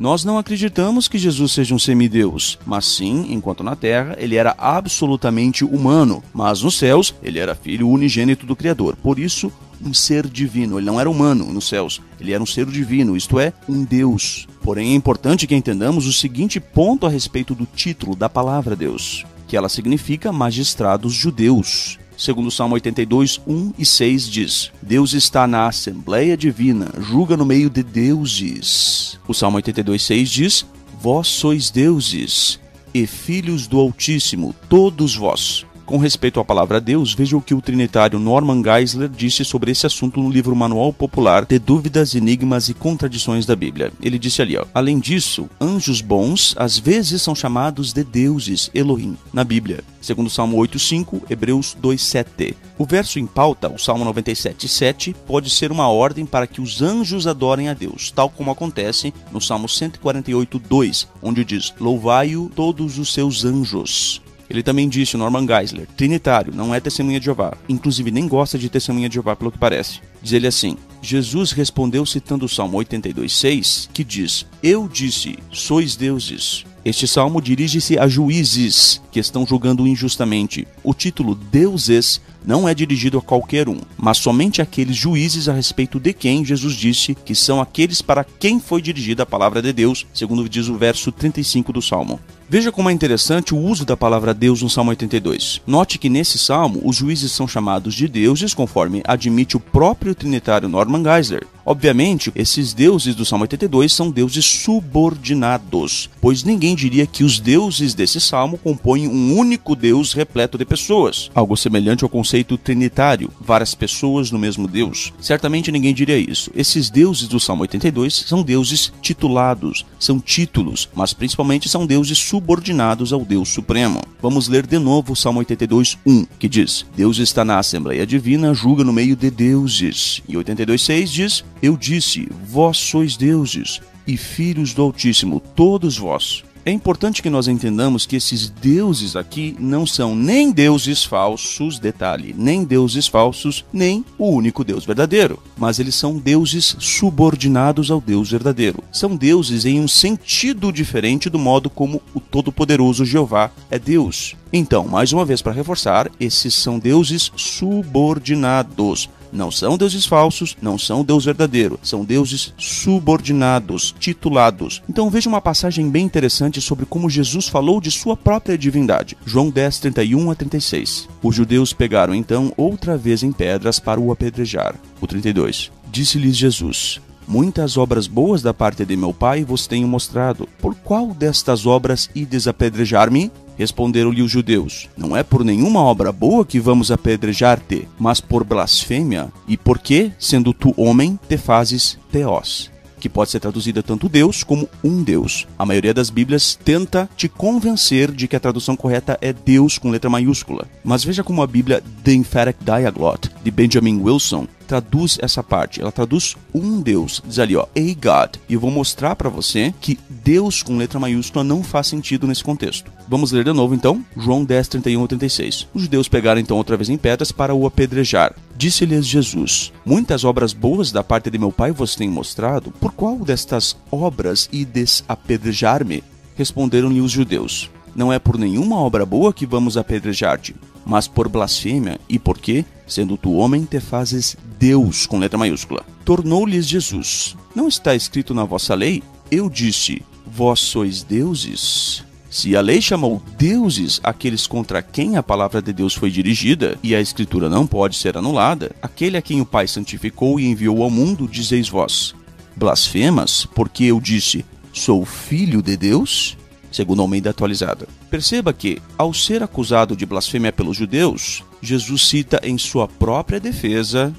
Nós não acreditamos que Jesus seja um semideus, mas sim, enquanto na terra, ele era absolutamente humano, mas nos céus, ele era filho unigênito do Criador. Por isso, um ser divino. Ele não era humano nos céus, ele era um ser divino, isto é, um Deus. Porém, é importante que entendamos o seguinte ponto a respeito do título da palavra Deus, que ela significa magistrados judeus. Segundo o Salmo 82, 1 e 6 diz: Deus está na Assembleia Divina, julga no meio de deuses. O Salmo 82, 6 diz: Vós sois deuses e filhos do Altíssimo, todos vós. Com respeito à palavra Deus, veja o que o trinitário Norman Geisler disse sobre esse assunto no livro Manual Popular de Dúvidas, Enigmas e Contradições da Bíblia. Ele disse ali, além disso, anjos bons às vezes são chamados de deuses, Elohim, na Bíblia. Segundo o Salmo 8,5, Hebreus 2,7. O verso em pauta, o Salmo 97,7, pode ser uma ordem para que os anjos adorem a Deus, tal como acontece no Salmo 148,2, onde diz: Louvai-o todos os seus anjos. Ele também disse, o Norman Geisler, trinitário, não é testemunha de Jeová. Inclusive nem gosta de testemunha de Jeová, pelo que parece. Diz ele assim: Jesus respondeu citando o Salmo 82,6, que diz: Eu disse, sois deuses. Este salmo dirige-se a juízes que estão julgando injustamente. O título deuses não é dirigido a qualquer um, mas somente àqueles juízes a respeito de quem Jesus disse que são aqueles para quem foi dirigida a palavra de Deus, segundo diz o verso 35 do salmo. Veja como é interessante o uso da palavra Deus no Salmo 82. Note que nesse salmo os juízes são chamados de deuses, conforme admite o próprio trinitário Norman Geisler. Obviamente, esses deuses do Salmo 82 são deuses subordinados, pois ninguém diria que os deuses desse salmo compõem um único Deus repleto de pessoas, algo semelhante ao conceito trinitário, várias pessoas no mesmo Deus. Certamente ninguém diria isso. Esses deuses do Salmo 82 são deuses titulados, são títulos, mas principalmente são deuses subordinados ao Deus Supremo. Vamos ler de novo o Salmo 82, 1, que diz: Deus está na Assembleia Divina, julga no meio de deuses. E 82, 6 diz: Eu disse, vós sois deuses e filhos do Altíssimo, todos vós. É importante que nós entendamos que esses deuses aqui não são nem deuses falsos, detalhe, nem deuses falsos, nem o único Deus verdadeiro, mas eles são deuses subordinados ao Deus verdadeiro. São deuses em um sentido diferente do modo como o Todo-Poderoso Jeová é Deus. Então, mais uma vez para reforçar, esses são deuses subordinados. Não são deuses falsos, não são Deus verdadeiro, são deuses subordinados, titulados. Então veja uma passagem bem interessante sobre como Jesus falou de sua própria divindade. João 10, 31 a 36. Os judeus pegaram então outra vez em pedras para o apedrejar. O 32. Disse-lhes Jesus: Muitas obras boas da parte de meu Pai vos tenho mostrado. Por qual destas obras ides apedrejar-me? Responderam-lhe os judeus: Não é por nenhuma obra boa que vamos apedrejar-te, mas por blasfêmia, e porque, sendo tu homem, te fazes Theos, que pode ser traduzida tanto Deus como um Deus. A maioria das Bíblias tenta te convencer de que a tradução correta é Deus com letra maiúscula. Mas veja como a Bíblia The Emphatic Diaglott, de Benjamin Wilson, traduz essa parte. Ela traduz um Deus. Diz ali, a God. E eu vou mostrar para você que Deus com letra maiúscula não faz sentido nesse contexto. Vamos ler de novo então, João 10, 31 a 36. Os judeus pegaram então outra vez em pedras para o apedrejar. Disse-lhes Jesus: Muitas obras boas da parte de meu Pai vos tenho mostrado. Por qual destas obras ides apedrejar-me? Responderam-lhe os judeus: Não é por nenhuma obra boa que vamos apedrejar-te, mas por blasfêmia, e porque, sendo tu homem, te fazes Deus com letra maiúscula. Tornou-lhes Jesus: Não está escrito na vossa lei? Eu disse: Vós sois deuses. Se a lei chamou deuses aqueles contra quem a palavra de Deus foi dirigida, e a Escritura não pode ser anulada, aquele a quem o Pai santificou e enviou ao mundo, dizeis vós: Blasfemas, porque eu disse, sou filho de Deus? Segundo a Almeida Atualizada. Perceba que, ao ser acusado de blasfêmia pelos judeus, Jesus cita em sua própria defesa,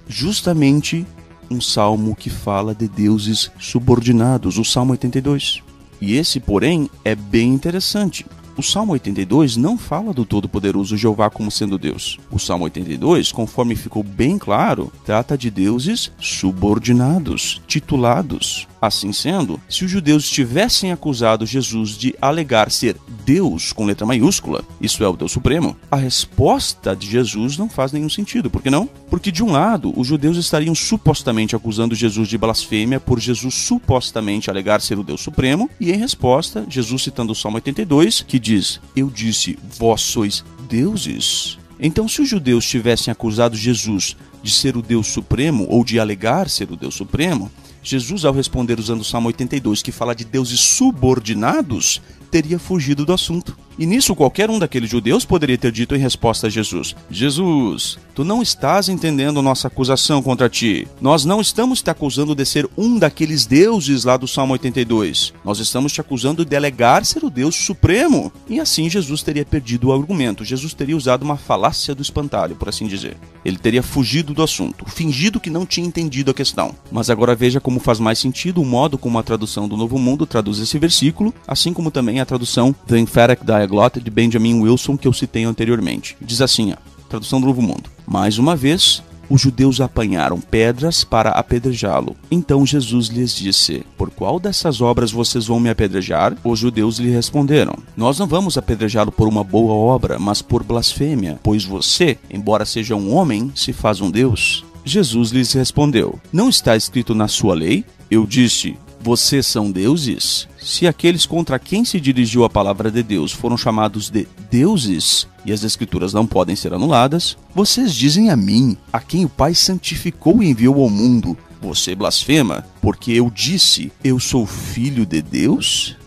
justamente um salmo que fala de deuses subordinados, o Salmo 82. E esse, porém, é bem interessante. O Salmo 82 não fala do Todo-Poderoso Jeová como sendo Deus. O Salmo 82, conforme ficou bem claro, trata de deuses subordinados, titulados. Assim sendo, se os judeus tivessem acusado Jesus de alegar ser Deus com letra maiúscula, isso é, o Deus Supremo, a resposta de Jesus não faz nenhum sentido. Por que não? Porque, de um lado, os judeus estariam supostamente acusando Jesus de blasfêmia por Jesus supostamente alegar ser o Deus Supremo, e em resposta, Jesus citando o Salmo 82, que diz: "Eu disse, vós sois deuses". Então, se os judeus tivessem acusado Jesus de ser o Deus Supremo, ou de alegar ser o Deus Supremo, Jesus, ao responder usando o Salmo 82, que fala de deuses subordinados, teria fugido do assunto. E nisso, qualquer um daqueles judeus poderia ter dito em resposta a Jesus: "Jesus, tu não estás entendendo nossa acusação contra ti. Nós não estamos te acusando de ser um daqueles deuses lá do Salmo 82. Nós estamos te acusando de alegar ser o Deus Supremo." E assim Jesus teria perdido o argumento. Jesus teria usado uma falácia do espantalho, por assim dizer. Ele teria fugido do assunto, fingido que não tinha entendido a questão. Mas agora veja como faz mais sentido o modo como a tradução do Novo Mundo traduz esse versículo, assim como também a tradução The Emphatic Diaglott de Benjamin Wilson, que eu citei anteriormente. Diz assim, tradução do Novo Mundo: "Mais uma vez, os judeus apanharam pedras para apedrejá-lo. Então Jesus lhes disse: por qual dessas obras vocês vão me apedrejar? Os judeus lhe responderam: nós não vamos apedrejá-lo por uma boa obra, mas por blasfêmia, pois você, embora seja um homem, se faz um Deus. Jesus lhes respondeu: não está escrito na sua lei? Eu disse: vocês são deuses? Se aqueles contra quem se dirigiu a palavra de Deus foram chamados de deuses, e as escrituras não podem ser anuladas, vocês dizem a mim, a quem o Pai santificou e enviou ao mundo: você blasfema, porque eu disse, eu sou filho de Deus?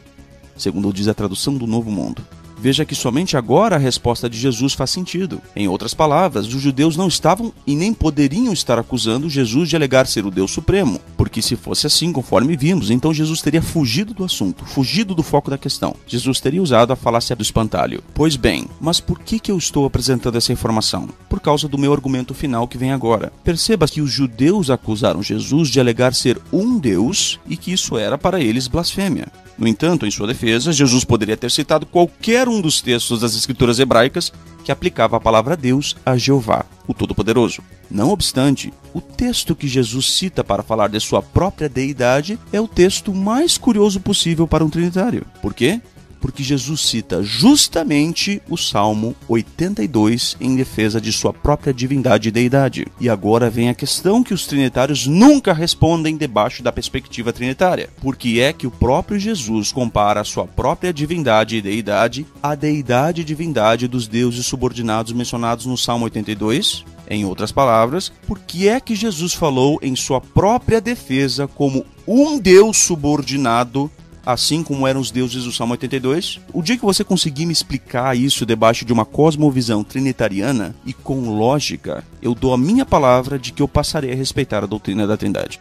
Segundo diz a tradução do Novo Mundo. Veja que somente agora a resposta de Jesus faz sentido. Em outras palavras, os judeus não estavam e nem poderiam estar acusando Jesus de alegar ser o Deus Supremo, porque se fosse assim, conforme vimos, então Jesus teria fugido do assunto, fugido do foco da questão. Jesus teria usado a falácia do espantalho. Pois bem, mas por que eu estou apresentando essa informação? Por causa do meu argumento final que vem agora. Perceba que os judeus acusaram Jesus de alegar ser um Deus e que isso era para eles blasfêmia. No entanto, em sua defesa, Jesus poderia ter citado qualquer um dos textos das escrituras hebraicas que aplicava a palavra Deus a Jeová, o Todo-Poderoso. Não obstante, o texto que Jesus cita para falar de sua própria deidade é o texto mais curioso possível para um trinitário. Por quê? Porque Jesus cita justamente o Salmo 82 em defesa de sua própria divindade e deidade. E agora vem a questão que os trinitários nunca respondem debaixo da perspectiva trinitária. Por que é que o próprio Jesus compara a sua própria divindade e deidade à deidade e divindade dos deuses subordinados mencionados no Salmo 82? Em outras palavras, por que é que Jesus falou em sua própria defesa como um Deus subordinado, assim como eram os deuses do Salmo 82? O dia que você conseguir me explicar isso debaixo de uma cosmovisão trinitariana e com lógica, eu dou a minha palavra de que eu passarei a respeitar a doutrina da Trindade.